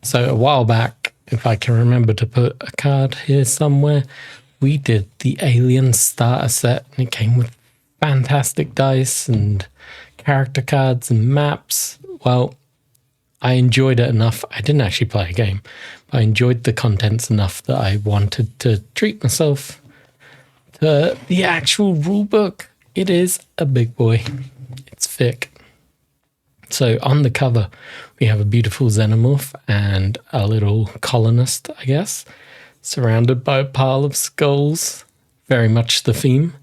So a while back, if I can remember to put a card here somewhere, we did the Alien starter set, and it came with fantastic dice and character cards and maps. Well, I enjoyed it enough. I didn't actually play a game, but I enjoyed the contents enough that I wanted to treat myself to the actual rule book. It is a big boy. It's thick. So on the cover, we have a beautiful xenomorph and a little colonist, I guess, surrounded by a pile of skulls. Very much the theme.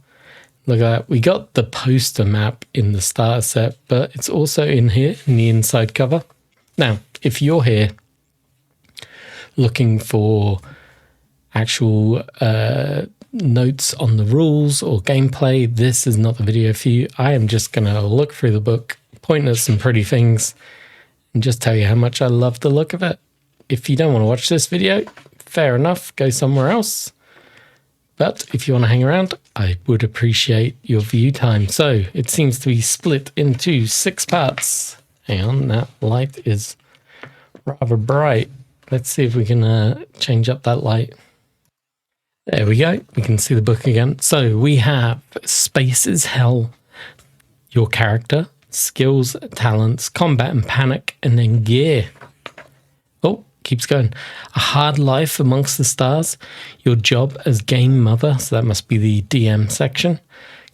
Look at that. We got the poster map in the starter set, but it's also in here in the inside cover. Now, if you're here looking for actual notes on the rules or gameplay, this is not the video for you. I am just going to look through the book, point at some pretty things, and just tell you how much I love the look of it. If you don't want to watch this video, fair enough, go somewhere else. But if you want to hang around, I would appreciate your view time. So it seems to be split into 6 parts. Hang on, that light is rather bright. Let's see if we can change up that light. There we go. We can see the book again. So we have Space is Hell, your character, skills, talents, combat and panic, and then gear. Oh, keeps going. A hard life amongst the stars, your job as game mother, so that must be the DM section.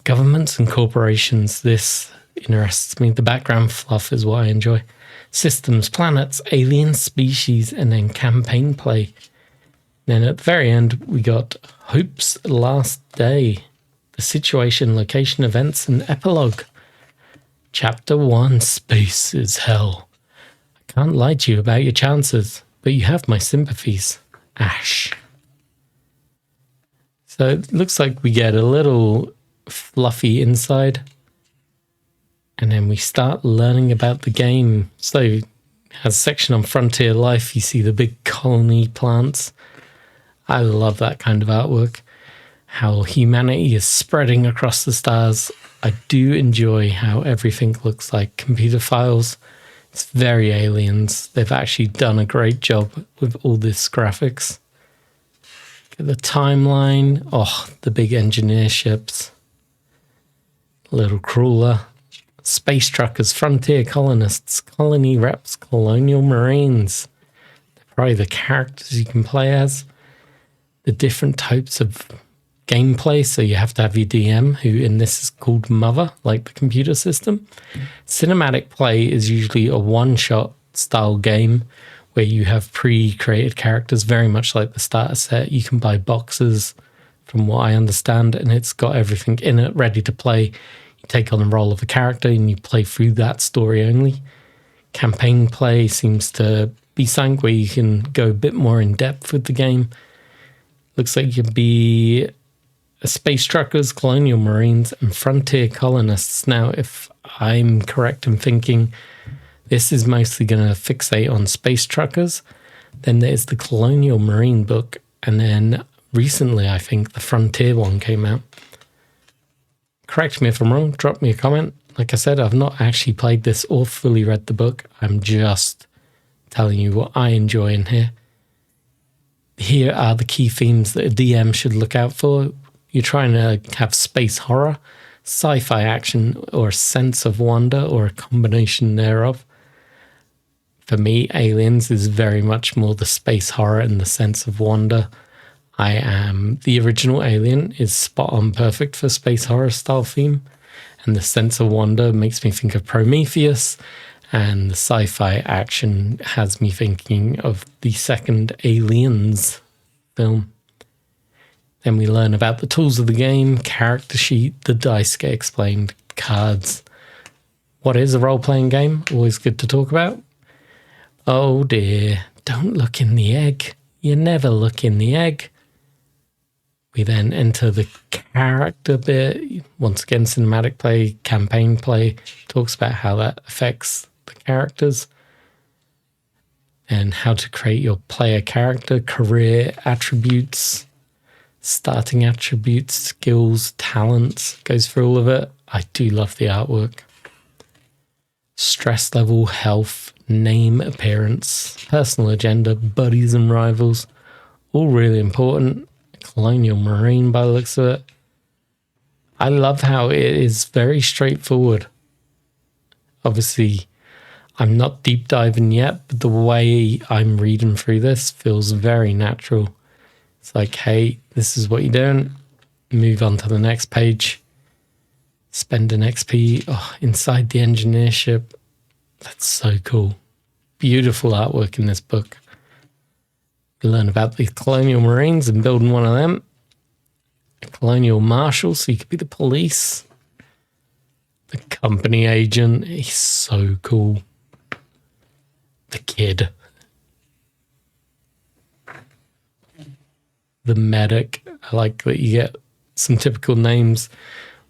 Governments and corporations, this interests me. The background fluff is what I enjoy. Systems, planets, alien species, and then campaign play. Then at the very end, we got Hope's Last Day, the situation, location, events, and epilogue. Chapter 1, Space is Hell. I can't lie to you about your chances, but you have my sympathies. Ash. So it looks like we get a little fluffy inside, and then we start learning about the game. So it has a section on frontier life. You see the big colony plants. I love that kind of artwork. How humanity is spreading across the stars. I do enjoy how everything looks like computer files. It's very Aliens. They've actually done a great job with all this graphics. Get the timeline. Oh, the big engineer ships. Little crawler. Space truckers, frontier colonists, colony reps, colonial marines. They're probably the characters you can play as. The different types of gameplay, so you have to have your DM, who in this is called Mother, like the computer system. Cinematic play is usually a one-shot style game where you have pre-created characters, very much like the starter set. You can buy boxes, from what I understand, and it's got everything in it ready to play. You take on the role of a character and you play through that story only. Campaign play seems to be something where you can go a bit more in depth with the game. Looks like you can be space truckers, colonial marines, and frontier colonists. Now, if I'm correct in thinking this is mostly going to fixate on space truckers, then there's the colonial marine book, and then recently I think the frontier one came out. Correct me if I'm wrong, drop me a comment. Like I said, I've not actually played this or fully read the book. I'm just telling you what I enjoy in here. Here are the key themes that a DM should look out for. You're trying to have space horror, sci-fi action, or a sense of wonder, or a combination thereof. For me, Aliens is very much more the space horror and the sense of wonder. The original Alien is spot on perfect for space horror style theme, and the sense of wonder makes me think of Prometheus, and the sci-fi action has me thinking of the second Aliens film. Then we learn about the tools of the game, character sheet, the dice get explained, cards. What is a role-playing game? Always good to talk about. Oh dear, don't look in the egg. You never look in the egg. We then enter the character bit. Once again, cinematic play, campaign play, talks about how that affects the characters and how to create your player character, career attributes, starting attributes, skills, talents, goes through all of it. I do love the artwork. Stress level, health, name, appearance, personal agenda, buddies and rivals. All really important. Colonial Marine by the looks of it. I love how it is very straightforward. Obviously, I'm not deep diving yet, but the way I'm reading through this feels very natural. It's like, hey, this is what you're doing. Move on to the next page. Spend an XP inside the engineer ship. That's so cool. Beautiful artwork in this book. You learn about the Colonial Marines and building one of them. A Colonial Marshal, so you could be the police. The company agent. He's so cool. The kid. The medic. I like that you get some typical names,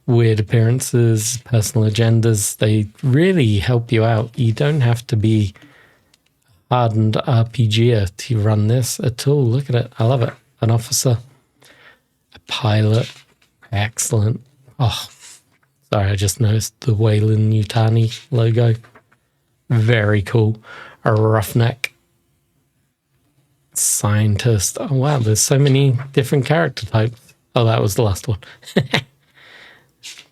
weird appearances, personal agendas. They really help you out. You don't have to be a hardened RPGer to run this at all. Look at it. I love it. An officer. A pilot. Excellent. Oh, sorry, I just noticed the Wayland Yutani logo. Very cool. A roughneck. Scientist. Oh, wow, there's so many different character types. Oh, that was the last one.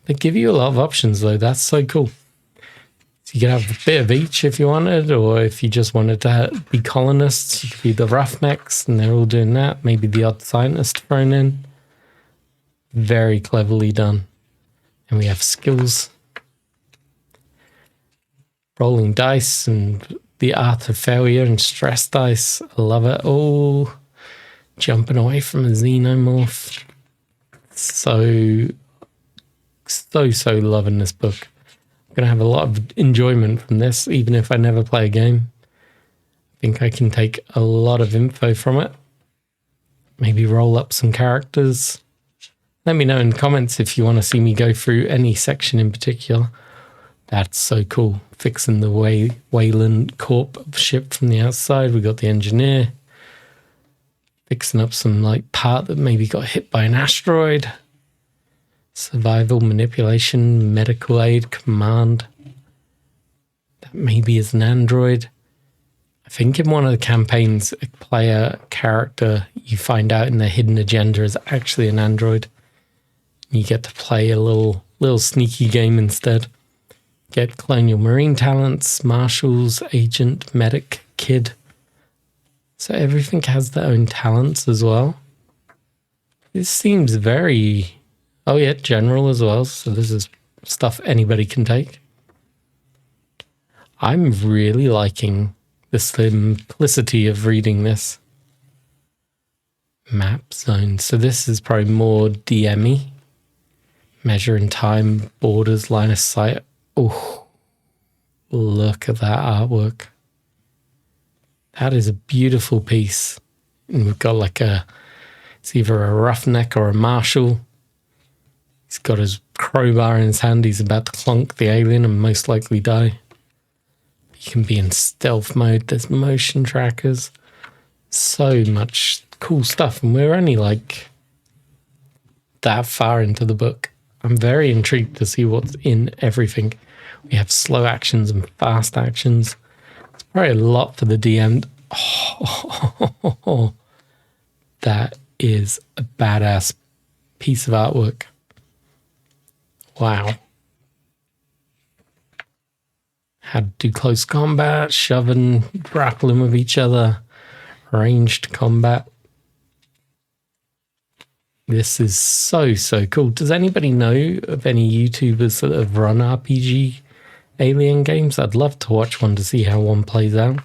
They give you a lot of options, though. That's so cool. So you can have a bit of each if you wanted, or if you just wanted to be colonists, you could be the roughnecks, and they're all doing that. Maybe the odd scientist thrown in. Very cleverly done. And we have skills. Rolling dice and the art of failure and stress dice. I love it. Oh, jumping away from a xenomorph. So loving this book. I'm going to have a lot of enjoyment from this, even if I never play a game. I think I can take a lot of info from it. Maybe roll up some characters. Let me know in the comments if you want to see me go through any section in particular. That's so cool. Fixing the Wayland Corp ship from the outside. We got the engineer. Fixing up some part that maybe got hit by an asteroid. Survival, manipulation, medical aid, command. That maybe is an android. I think in one of the campaigns, a player character, you find out in the hidden agenda is actually an android. You get to play a little sneaky game instead. Get Colonial Marine talents, marshals, agent, medic, kid. So everything has their own talents as well. This seems very... Oh yeah, general as well. So this is stuff anybody can take. I'm really liking the simplicity of reading this. Map zone. So this is probably more DME. Measure in time, borders, line of sight. Oh, look at that artwork. That is a beautiful piece. And we've got it's either a roughneck or a marshal. He's got his crowbar in his hand. He's about to clunk the alien and most likely die. You can be in stealth mode. There's motion trackers. So much cool stuff. And we're only that far into the book. I'm very intrigued to see what's in everything. We have slow actions and fast actions. It's probably a lot for the DM. Oh, that is a badass piece of artwork. Wow. How to do close combat, shoving, grappling with each other, ranged combat. This is so cool. Does anybody know of any YouTubers that have run RPG Alien games? I'd love to watch one to see how one plays out.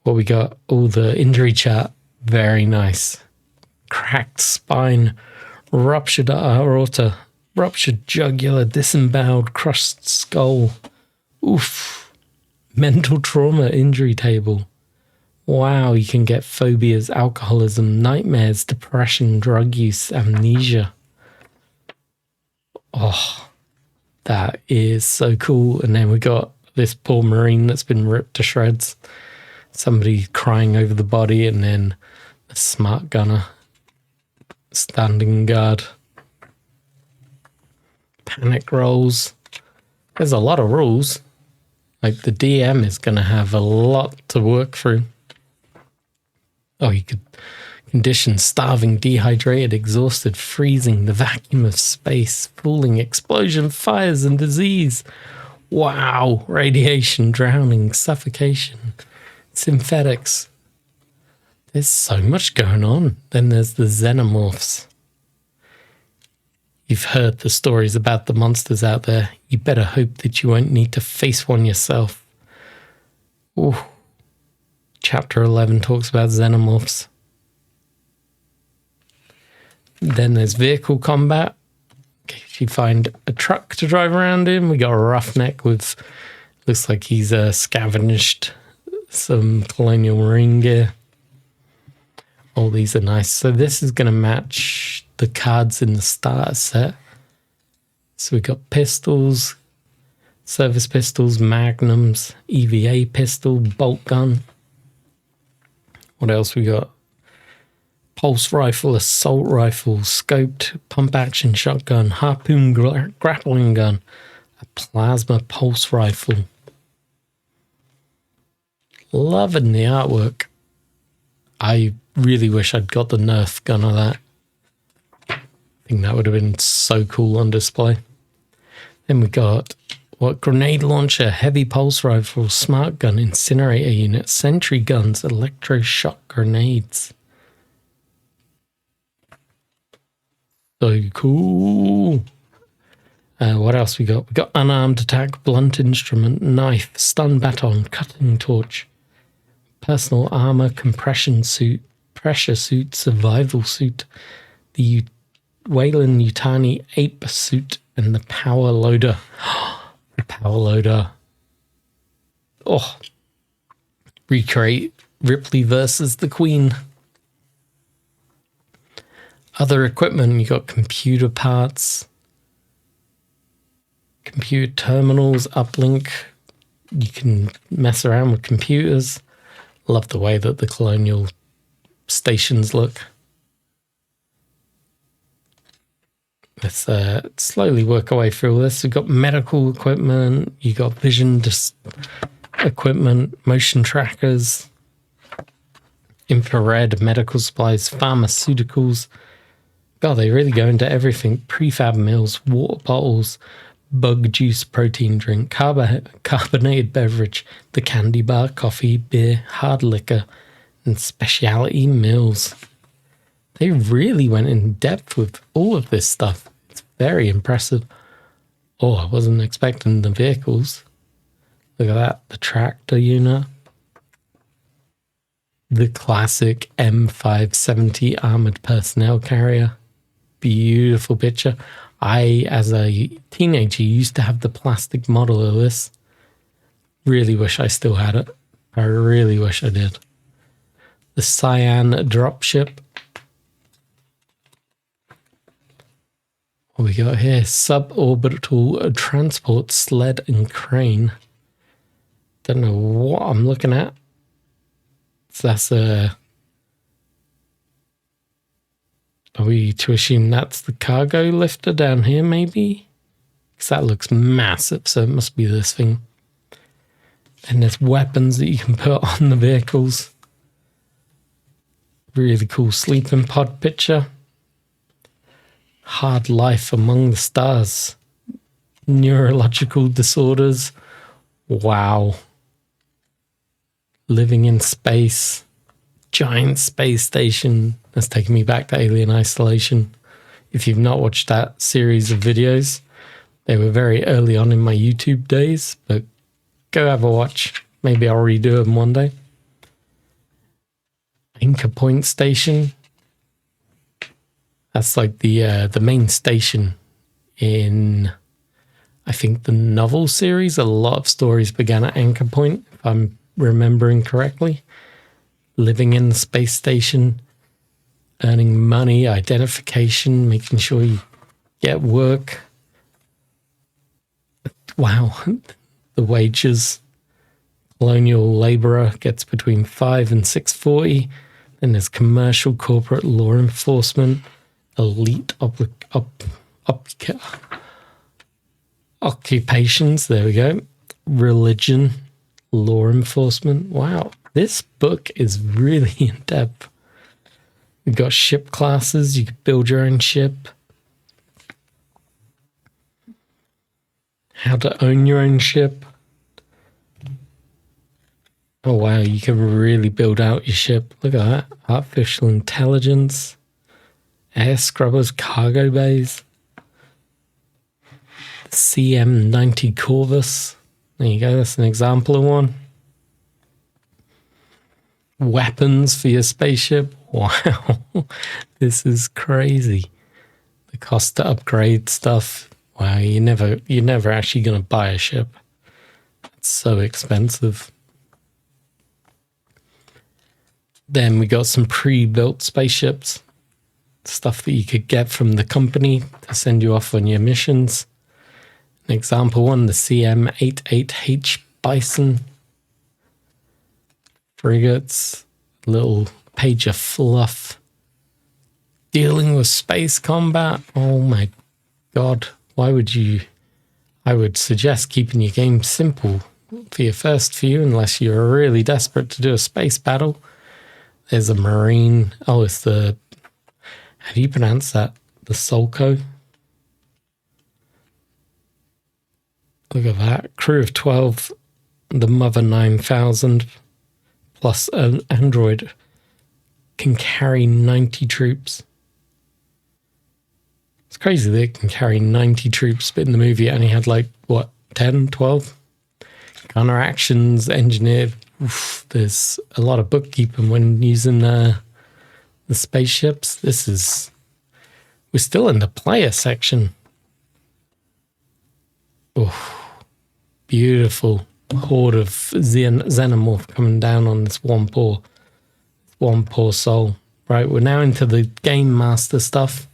What we got? Oh, the injury chart. Very nice. Cracked spine, ruptured aorta, ruptured jugular, disemboweled, crushed skull. Oof. Mental trauma injury table. Wow, you can get phobias, alcoholism, nightmares, depression, drug use, amnesia. Oh, that is so cool. And then we got this poor Marine that's been ripped to shreds. Somebody crying over the body, and then a smart gunner standing guard. Panic rolls. There's a lot of rules. Like, the DM is going to have a lot to work through. Oh, you could condition starving, dehydrated, exhausted, freezing, the vacuum of space, falling, explosion, fires, and disease. Wow. Radiation, drowning, suffocation, synthetics. There's so much going on. Then there's the xenomorphs. You've heard the stories about the monsters out there. You better hope that you won't need to face one yourself. Ooh. Chapter 11 talks about xenomorphs. Then there's vehicle combat. If you find a truck to drive around in, we got a roughneck with, looks like he's scavenged some colonial marine gear. All these are nice. So this is going to match the cards in the starter set. So we got pistols, service pistols, magnums, EVA pistol, bolt gun. What else we got? Pulse rifle, assault rifle, scoped pump action shotgun, harpoon grappling gun, a plasma pulse rifle. Loving the artwork. I really wish I'd got the Nerf gun of that. I think that would have been so cool on display. Then we got grenade launcher, heavy pulse rifle, smart gun, incinerator unit, sentry guns, electroshock grenades. So cool. What else we got? We got unarmed attack, blunt instrument, knife, stun baton, cutting torch, personal armor, compression suit, pressure suit, survival suit, the Wayland Yutani ape suit, and the power loader. The power loader. Oh. Recreate Ripley versus the Queen. Other equipment, you got computer parts, computer terminals, uplink. You can mess around with computers. Love the way that the colonial stations look. Let's slowly work our way through this. We've got medical equipment, you got vision equipment, motion trackers, infrared, medical supplies, pharmaceuticals. God, they really go into everything. Prefab meals, water bottles, bug juice, protein drink, carbonated beverage, the candy bar, coffee, beer, hard liquor, and specialty meals. They really went in depth with all of this stuff. It's very impressive. Oh, I wasn't expecting the vehicles. Look at that. The tractor unit. The classic M570 armored personnel carrier. Beautiful picture. I, as a teenager, used to have the plastic model of this. Really wish I still had it. I really wish I did. The Cyan dropship. What we got here? Suborbital transport sled and crane. Don't know what I'm looking at. So that's a... Are we to assume that's the cargo lifter down here, maybe? Because that looks massive, so it must be this thing. And there's weapons that you can put on the vehicles. Really cool sleeping pod picture. Hard life among the stars. Neurological disorders. Wow. Living in space. Giant space station. That's taking me back to Alien Isolation. If you've not watched that series of videos, they were very early on in my YouTube days, but go have a watch. Maybe I'll redo them one day. Anchor Point Station. That's like the main station in, I think, the novel series. A lot of stories began at Anchor Point, if I'm remembering correctly. Living in the space station, earning money, identification, making sure you get work. Wow, the wages. Colonial laborer gets between $5 and $6.40. Then there's commercial, corporate, law enforcement, elite occupations. There we go. religion, law enforcement. Wow, this book is really in depth. We've got ship classes. You could build your own ship. How to own your own ship. Oh wow, you can really build out your ship. Look at that. Artificial intelligence. Air scrubbers, cargo bays. CM90 Corvus. There you go, that's an example of one. Weapons for your spaceship. Wow, this is crazy. The cost to upgrade stuff. Wow, you're never actually going to buy a ship. It's so expensive. Then we got some pre-built spaceships. Stuff that you could get from the company to send you off on your missions. An example one, the CM88H Bison. Frigates. Little page of fluff. Dealing with space combat. Oh my god. Why would you... I would suggest keeping your game simple for your first few unless you're really desperate to do a space battle. There's a Marine. Oh, it's the... How do you pronounce that? The Solco? Look at that. Crew of 12. The Mother 9000. Plus an android. Can carry 90 troops. It's crazy that it can carry 90 troops, but in the movie it only had like, what, 10, 12? Gunner actions, engineer. Oof, there's a lot of bookkeeping when using the spaceships. We're still in the player section. Oh, beautiful horde of xenomorph coming down on this one poor soul. Right, we're now into the game master stuff.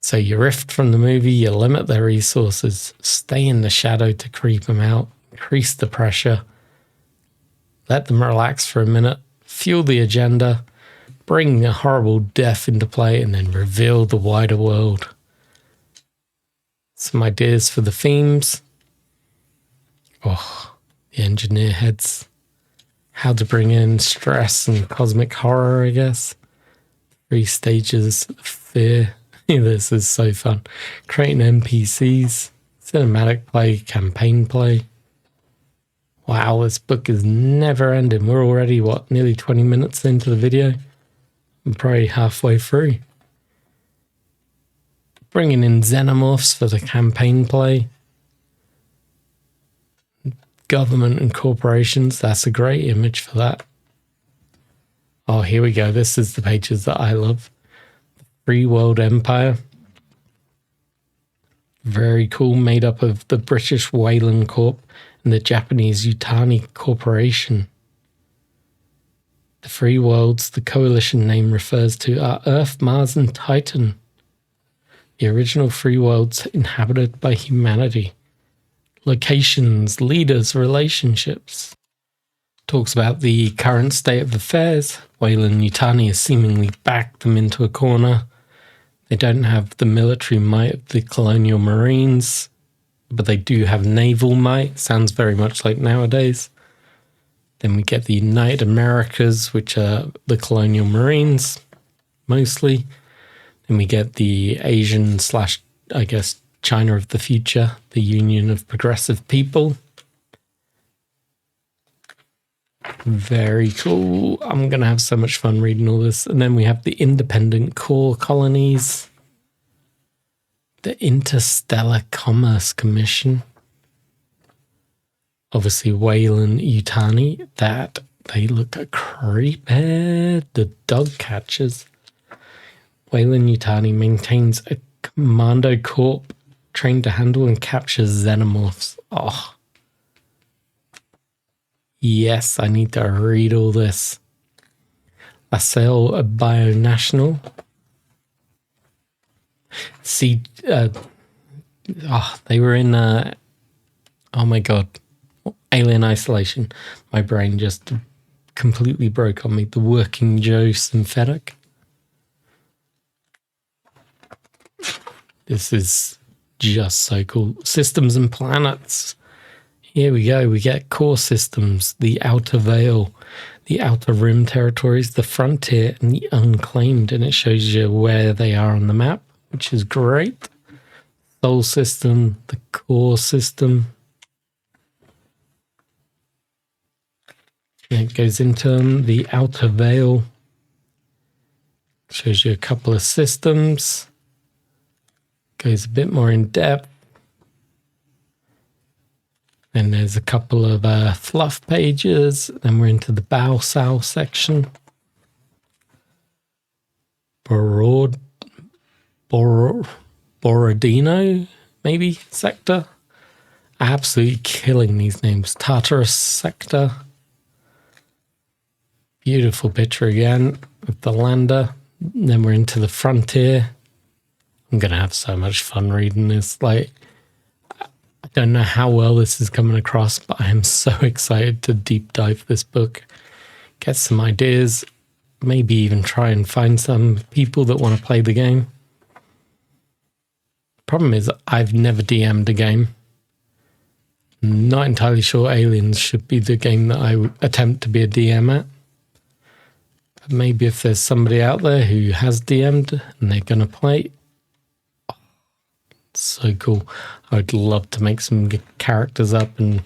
So you rift from the movie, you limit their resources, stay in the shadow to creep them out, increase the pressure, let them relax for a minute, fuel the agenda, bring a horrible death into play, and then reveal the wider world. Some ideas for the themes. Oh, the engineer heads. How to bring in stress and cosmic horror, I guess. 3 stages of fear. This is so fun. Creating NPCs, cinematic play, campaign play. Wow, this book is never ending. We're already, what, nearly 20 minutes into the video? I'm probably halfway through. Bringing in xenomorphs for the campaign play. Government and corporations, that's a great image for that. Oh, here we go. This is the pages that I love. Free World Empire. Very cool, made up of the British Weyland Corp and the Japanese Yutani Corporation. The Free Worlds the coalition name refers to are Earth, Mars, and Titan. The original free worlds inhabited by humanity. Locations, leaders, relationships. Talks about the current state of affairs. Weyland Yutani has seemingly backed them into a corner. They don't have the military might of the colonial marines, but they do have naval might. Sounds very much like nowadays. Then we get the United Americas, which are the colonial marines, mostly. Then we get the Asian / I guess, China of the future, the Union of Progressive People. Very cool. I'm going to have so much fun reading all this. And then we have the independent core colonies. The Interstellar Commerce Commission. Obviously, Weyland Yutani. That, they look creepy. The dog catchers. Weyland Yutani maintains a commando corps trained to handle and capture xenomorphs. Oh. Yes, I need to read all this. LaSalle Bionational. See, they were in, oh my god, Alien Isolation. My brain just completely broke on me. The Working Joe Synthetic. This is just so cool. Systems and Planets. Here we go. We get core systems, the outer veil, the outer rim territories, the frontier, and the unclaimed. And it shows you where they are on the map, which is great. Soul system, the core system. And it goes into the outer veil. Shows you a couple of systems. Goes a bit more in depth. Then there's a couple of fluff pages. Then we're into the bow sow section. Borodino, maybe, sector. Absolutely killing these names. Tartarus sector. Beautiful picture again of the lander. Then we're into the frontier. I'm going to have so much fun reading this. Like, I don't know how well this is coming across, but I am so excited to deep dive this book. Get some ideas. Maybe even try and find some people that want to play the game. Problem is, I've never DM'd a game. Not entirely sure Aliens should be the game that I would attempt to be a DM at. But maybe if there's somebody out there who has DM'd and they're going to play, oh, so cool. I would love to make some characters up and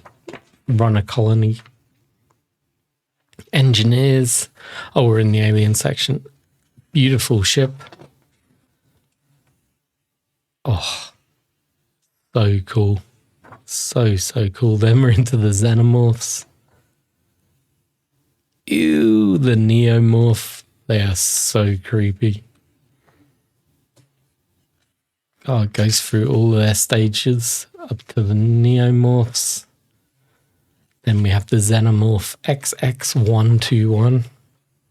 run a colony. Engineers. Oh, we're in the alien section. Beautiful ship. Oh, so cool. So cool. Then we're into the xenomorphs. Ew, the neomorph. They are so creepy. Oh, it goes through all their stages up to the neomorphs. Then we have the xenomorph XX121.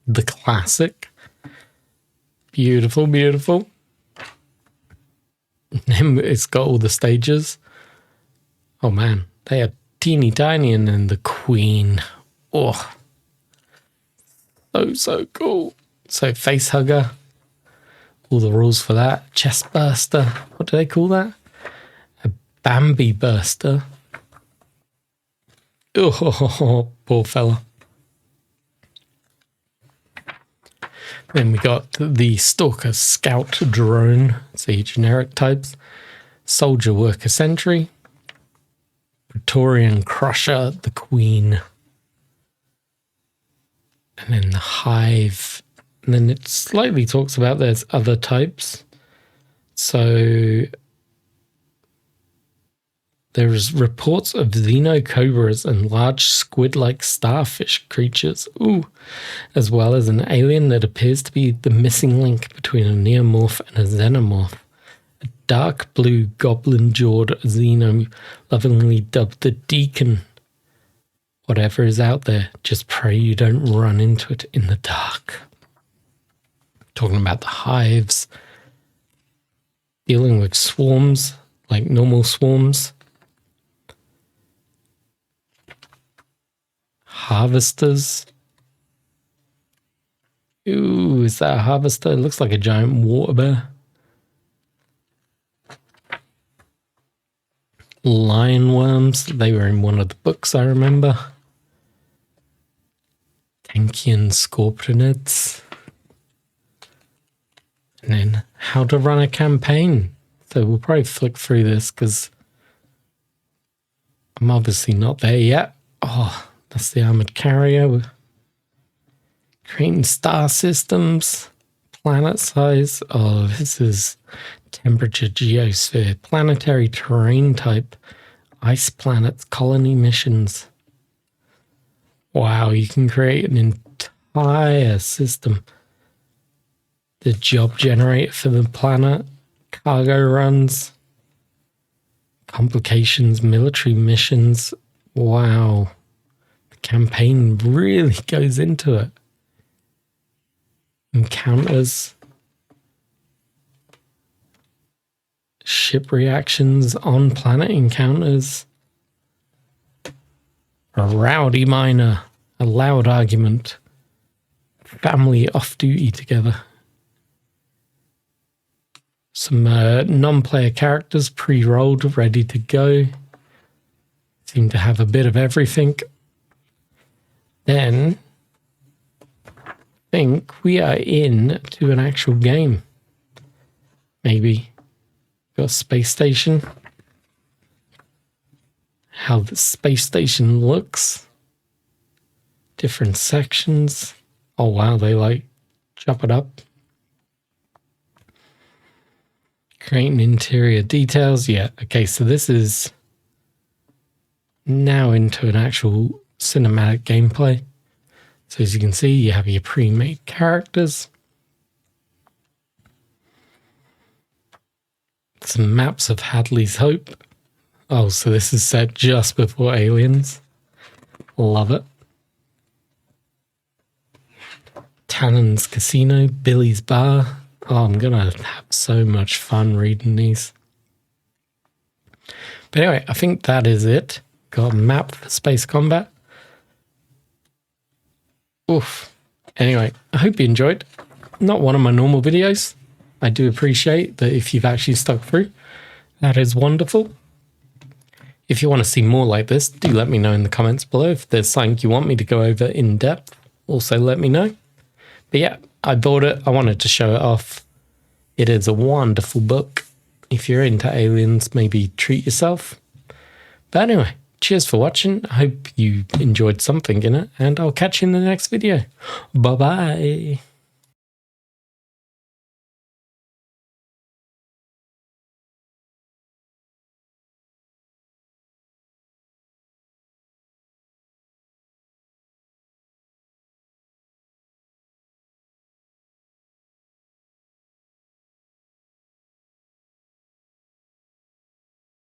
The classic. Beautiful, beautiful. And it's got all the stages. Oh man, they are teeny tiny. And then the queen. Oh, so cool. So face hugger. All the rules for that. Chest burster. What do they call that? A Bambi burster. Oh, poor fella. Then we got the Stalker Scout Drone. It's the generic types. Soldier Worker Sentry. Praetorian Crusher, the Queen. And then the Hive. And then it slightly talks about there's other types. So there's reports of xenocobras and large squid-like starfish creatures. Ooh. As well as an alien that appears to be the missing link between a neomorph and a xenomorph. A dark blue goblin-jawed xeno, lovingly dubbed the Deacon. Whatever is out there, just pray you don't run into it in the dark. Talking about the hives. Dealing with swarms, like normal swarms. Harvesters. Ooh, is that a harvester? It looks like a giant water bear. Lionworms. They were in one of the books, I remember. Tankian scorpionids. And then how to run a campaign. So we'll probably flick through this because I'm obviously not there yet. Oh, that's the armored carrier. Creating star systems. Planet size. Oh, this is temperature geosphere. Planetary terrain type. Ice planets. Colony missions. Wow, you can create an entire system. The job generator for the planet. Cargo runs. Complications. Military missions. Wow. The campaign really goes into it. Encounters. Ship reactions on planet encounters. A rowdy miner. A loud argument. Family off duty together. Some non-player characters pre-rolled, ready to go. This seem to have a bit of everything. Then I think we are in to an actual game. Maybe got a space station. How the space station looks. Different sections. Oh wow, they like chop it up. Creating interior details. Yeah, okay, so this is now into an actual cinematic gameplay. So as you can see, you have your pre-made characters. Some maps of Hadley's Hope. Oh, so this is set just before Aliens. Love it. Tannen's Casino, Billy's Bar. Oh, I'm gonna have so much fun reading these. But anyway, I think that is it. Got a map for space combat. Oof. Anyway, I hope you enjoyed. Not one of my normal videos. I do appreciate that if you've actually stuck through. That is wonderful. If you want to see more like this, do let me know in the comments below. If there's something you want me to go over in depth, also let me know. But yeah, I bought it. I wanted to show it off. It is a wonderful book. If you're into aliens, maybe treat yourself. But anyway, cheers for watching. I hope you enjoyed something in it, and I'll catch you in the next video. Bye-bye.